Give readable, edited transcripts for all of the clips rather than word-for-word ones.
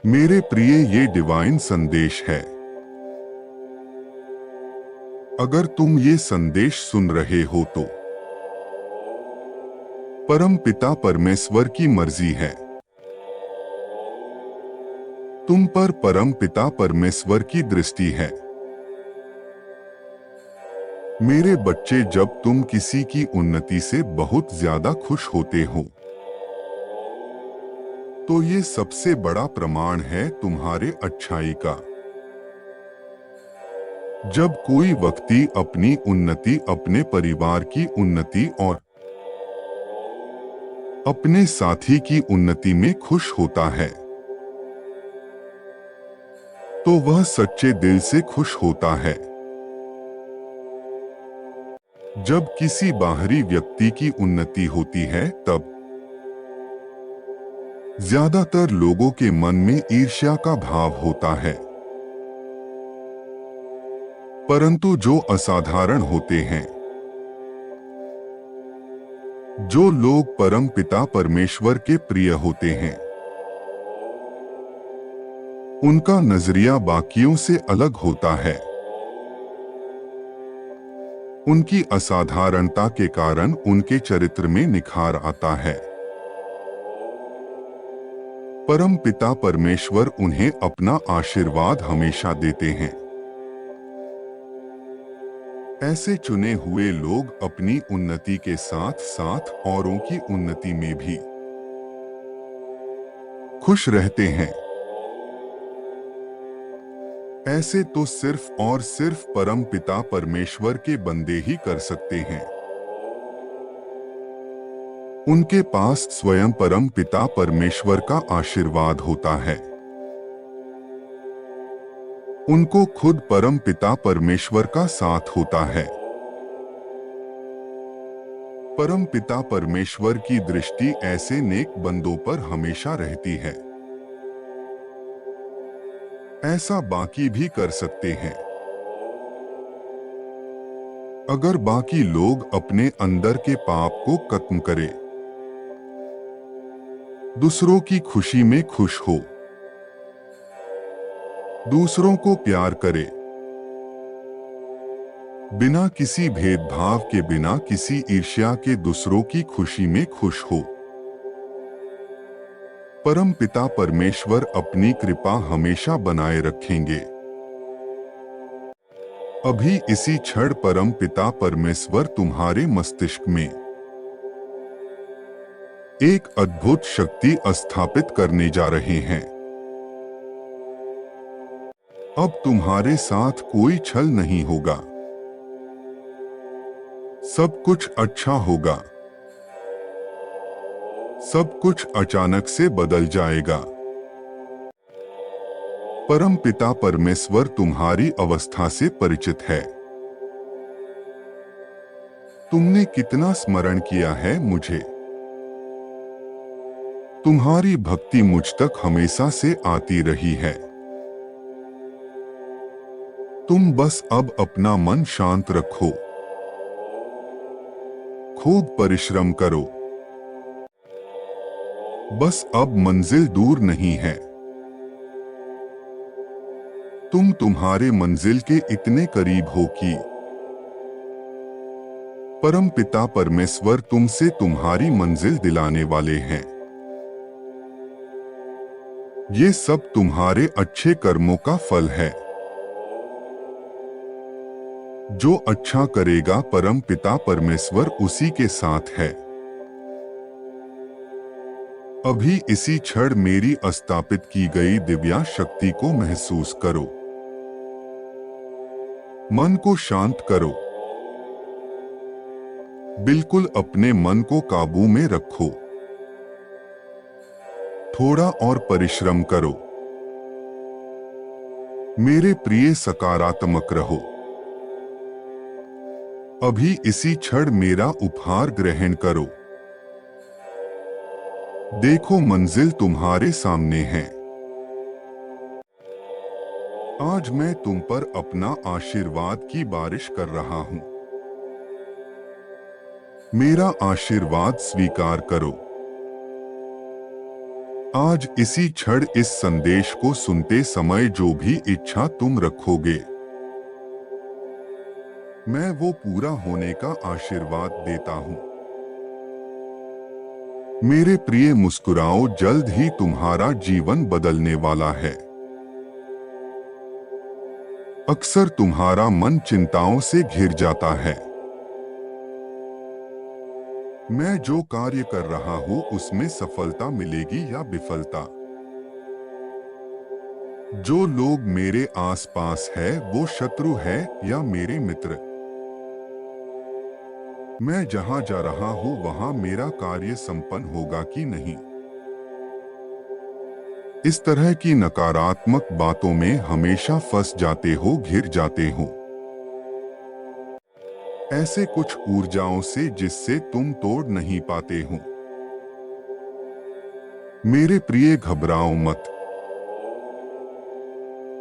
मेरे प्रिय, ये डिवाइन संदेश है। अगर तुम ये संदेश सुन रहे हो तो परम पिता परमेश्वर की मर्जी है। तुम पर परम पिता परमेश्वर की दृष्टि है। मेरे बच्चे, जब तुम किसी की उन्नति से बहुत ज्यादा खुश होते हो तो ये सबसे बड़ा प्रमाण है तुम्हारे अच्छाई का। जब कोई व्यक्ति अपनी उन्नति, अपने परिवार की उन्नति और अपने साथी की उन्नति में खुश होता है तो वह सच्चे दिल से खुश होता है। जब किसी बाहरी व्यक्ति की उन्नति होती है तब ज्यादातर लोगों के मन में ईर्ष्या का भाव होता है, परंतु जो असाधारण होते हैं, जो लोग परम पिता परमेश्वर के प्रिय होते हैं, उनका नजरिया बाकियों से अलग होता है। उनकी असाधारणता के कारण उनके चरित्र में निखार आता है। परम पिता परमेश्वर उन्हें अपना आशीर्वाद हमेशा देते हैं। ऐसे चुने हुए लोग अपनी उन्नति के साथ साथ औरों की उन्नति में भी खुश रहते हैं। ऐसे तो सिर्फ और सिर्फ परम पिता परमेश्वर के बंदे ही कर सकते हैं। उनके पास स्वयं परम पिता परमेश्वर का आशीर्वाद होता है। उनको खुद परम पिता परमेश्वर का साथ होता है। परम पिता परमेश्वर की दृष्टि ऐसे नेक बंदों पर हमेशा रहती है। ऐसा बाकी भी कर सकते हैं। अगर बाकी लोग अपने अंदर के पाप को खत्म करें, दूसरों की खुशी में खुश हो, दूसरों को प्यार करे, बिना किसी भेदभाव के, बिना किसी ईर्ष्या के दूसरों की खुशी में खुश हो, परम पिता परमेश्वर अपनी कृपा हमेशा बनाए रखेंगे। अभी इसी क्षण परम पिता परमेश्वर तुम्हारे मस्तिष्क में एक अद्भुत शक्ति स्थापित करने जा रहे हैं। अब तुम्हारे साथ कोई छल नहीं होगा। सब कुछ अच्छा होगा। सब कुछ अचानक से बदल जाएगा। परम पिता परमेश्वर तुम्हारी अवस्था से परिचित है। तुमने कितना स्मरण किया है मुझे। तुम्हारी भक्ति मुझ तक हमेशा से आती रही है। तुम बस अब अपना मन शांत रखो, खूब परिश्रम करो। बस अब मंजिल दूर नहीं है। तुम तुम्हारे मंजिल के इतने करीब हो कि परम पिता परमेश्वर तुमसे तुम्हारी मंजिल दिलाने वाले हैं। ये सब तुम्हारे अच्छे कर्मों का फल है। जो अच्छा करेगा परम पिता परमेश्वर उसी के साथ है। अभी इसी क्षण मेरी स्थापित की गई दिव्या शक्ति को महसूस करो। मन को शांत करो। बिल्कुल अपने मन को काबू में रखो। थोड़ा और परिश्रम करो। मेरे प्रिय, सकारात्मक रहो। अभी इसी क्षण मेरा उपहार ग्रहण करो। देखो, मंजिल तुम्हारे सामने है। आज मैं तुम पर अपना आशीर्वाद की बारिश कर रहा हूं। मेरा आशीर्वाद स्वीकार करो। आज इसी क्षण इस संदेश को सुनते समय जो भी इच्छा तुम रखोगे, मैं वो पूरा होने का आशीर्वाद देता हूँ। मेरे प्रिय, मुस्कुराओ, जल्द ही तुम्हारा जीवन बदलने वाला है। अक्सर तुम्हारा मन चिंताओं से घिर जाता है। मैं जो कार्य कर रहा हूँ उसमें सफलता मिलेगी या विफलता। जो लोग मेरे आसपास है वो शत्रु है या मेरे मित्र। मैं जहां जा रहा हूँ वहां मेरा कार्य संपन्न होगा कि नहीं। इस तरह की नकारात्मक बातों में हमेशा फंस जाते हो, घिर जाते हो। ऐसे कुछ ऊर्जाओं से जिससे तुम तोड़ नहीं पाते हो। मेरे प्रिय, घबराओ मत।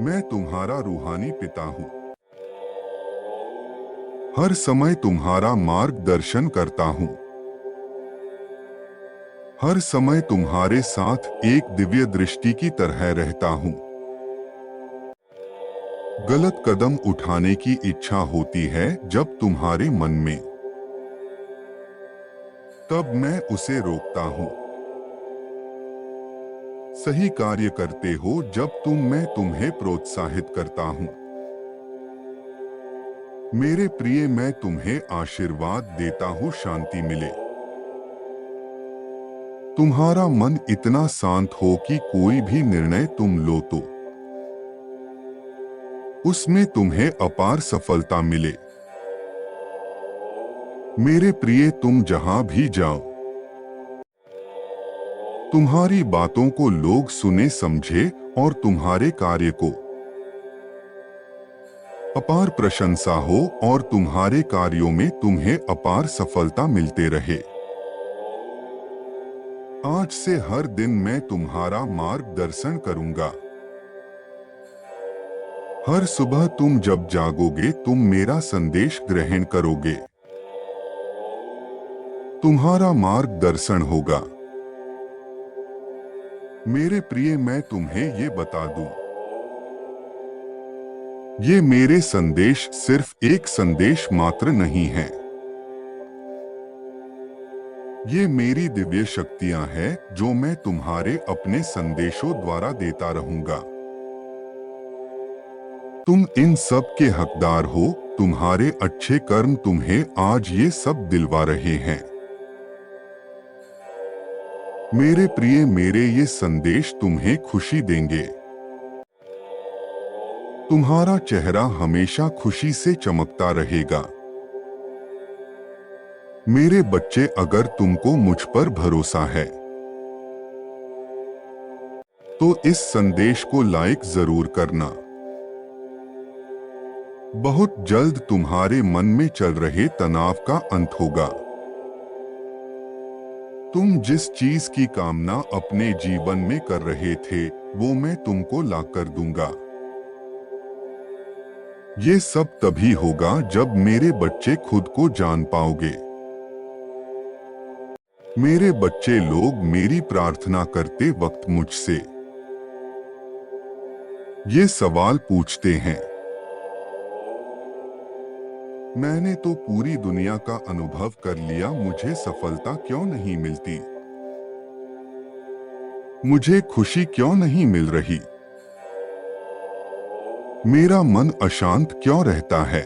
मैं तुम्हारा रूहानी पिता हूँ। हर समय तुम्हारा मार्गदर्शन करता हूँ। हर समय तुम्हारे साथ एक दिव्य दृष्टि की तरह रहता हूँ। गलत कदम उठाने की इच्छा होती है जब तुम्हारे मन में, तब मैं उसे रोकता हूँ। सही कार्य करते हो जब मैं तुम्हें प्रोत्साहित करता हूँ। मेरे प्रिय, मैं तुम्हें आशीर्वाद देता हूँ, शांति मिले। तुम्हारा मन इतना शांत हो कि कोई भी निर्णय तुम लो तो उसमें तुम्हें अपार सफलता मिले। मेरे प्रिय, तुम जहां भी जाओ, तुम्हारी बातों को लोग सुने समझे और तुम्हारे कार्य को अपार प्रशंसा हो और तुम्हारे कार्यों में तुम्हें अपार सफलता मिलते रहे। आज से हर दिन मैं तुम्हारा मार्गदर्शन करूंगा। हर सुबह तुम जब जागोगे तुम मेरा संदेश ग्रहण करोगे। तुम्हारा मार्गदर्शन होगा। मेरे प्रिय, मैं तुम्हें ये बता दूं, ये मेरे संदेश सिर्फ एक संदेश मात्र नहीं है। ये मेरी दिव्य शक्तियां हैं जो मैं तुम्हारे अपने संदेशों द्वारा देता रहूंगा। तुम इन सब के हकदार हो। तुम्हारे अच्छे कर्म तुम्हें आज ये सब दिलवा रहे हैं। मेरे प्रिय, मेरे ये संदेश तुम्हें खुशी देंगे। तुम्हारा चेहरा हमेशा खुशी से चमकता रहेगा। मेरे बच्चे, अगर तुमको मुझ पर भरोसा है तो इस संदेश को लाइक जरूर करना। बहुत जल्द तुम्हारे मन में चल रहे तनाव का अंत होगा। तुम जिस चीज की कामना अपने जीवन में कर रहे थे वो मैं तुमको ला कर दूंगा। ये सब तभी होगा जब मेरे बच्चे खुद को जान पाओगे। मेरे बच्चे लोग मेरी प्रार्थना करते वक्त मुझसे ये सवाल पूछते हैं, मैंने तो पूरी दुनिया का अनुभव कर लिया, मुझे सफलता क्यों नहीं मिलती? मुझे खुशी क्यों नहीं मिल रही? मेरा मन अशांत क्यों रहता है?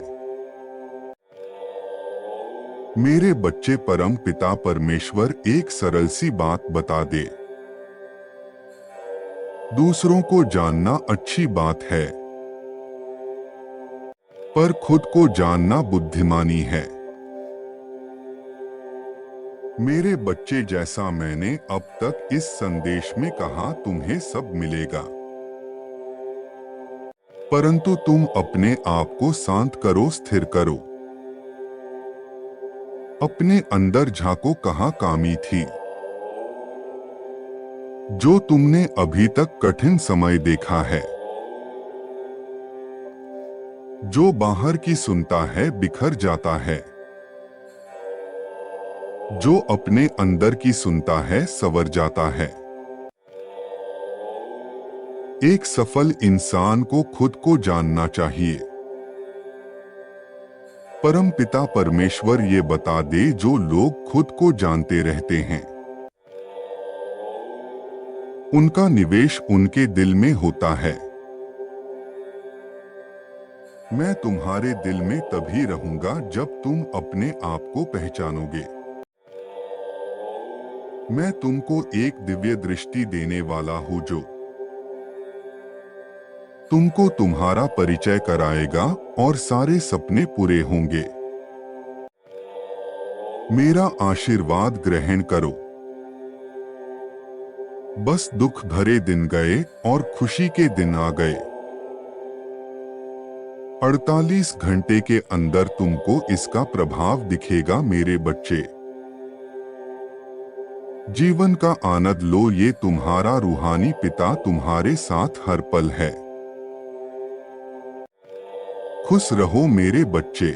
मेरे बच्चे, परम पिता परमेश्वर एक सरल सी बात बता दे। दूसरों को जानना अच्छी बात है, पर खुद को जानना बुद्धिमानी है। मेरे बच्चे, जैसा मैंने अब तक इस संदेश में कहा, तुम्हें सब मिलेगा, परंतु तुम अपने आप को शांत करो, स्थिर करो। अपने अंदर झांको, कहाँ कमी थी जो तुमने अभी तक कठिन समय देखा है। जो बाहर की सुनता है बिखर जाता है, जो अपने अंदर की सुनता है संवर जाता है। एक सफल इंसान को खुद को जानना चाहिए। परमपिता परमेश्वर ये बता दे जो लोग खुद को जानते रहते हैं, उनका निवेश उनके दिल में होता है। मैं तुम्हारे दिल में तभी रहूंगा जब तुम अपने आप को पहचानोगे। मैं तुमको एक दिव्य दृष्टि देने वाला हूँ जो तुमको तुम्हारा परिचय कराएगा और सारे सपने पूरे होंगे। मेरा आशीर्वाद ग्रहण करो। बस दुख भरे दिन गए और खुशी के दिन आ गए। 48 घंटे के अंदर तुमको इसका प्रभाव दिखेगा मेरे बच्चे। जीवन का आनंद लो, ये तुम्हारा रूहानी पिता तुम्हारे साथ हर पल है। खुश रहो मेरे बच्चे।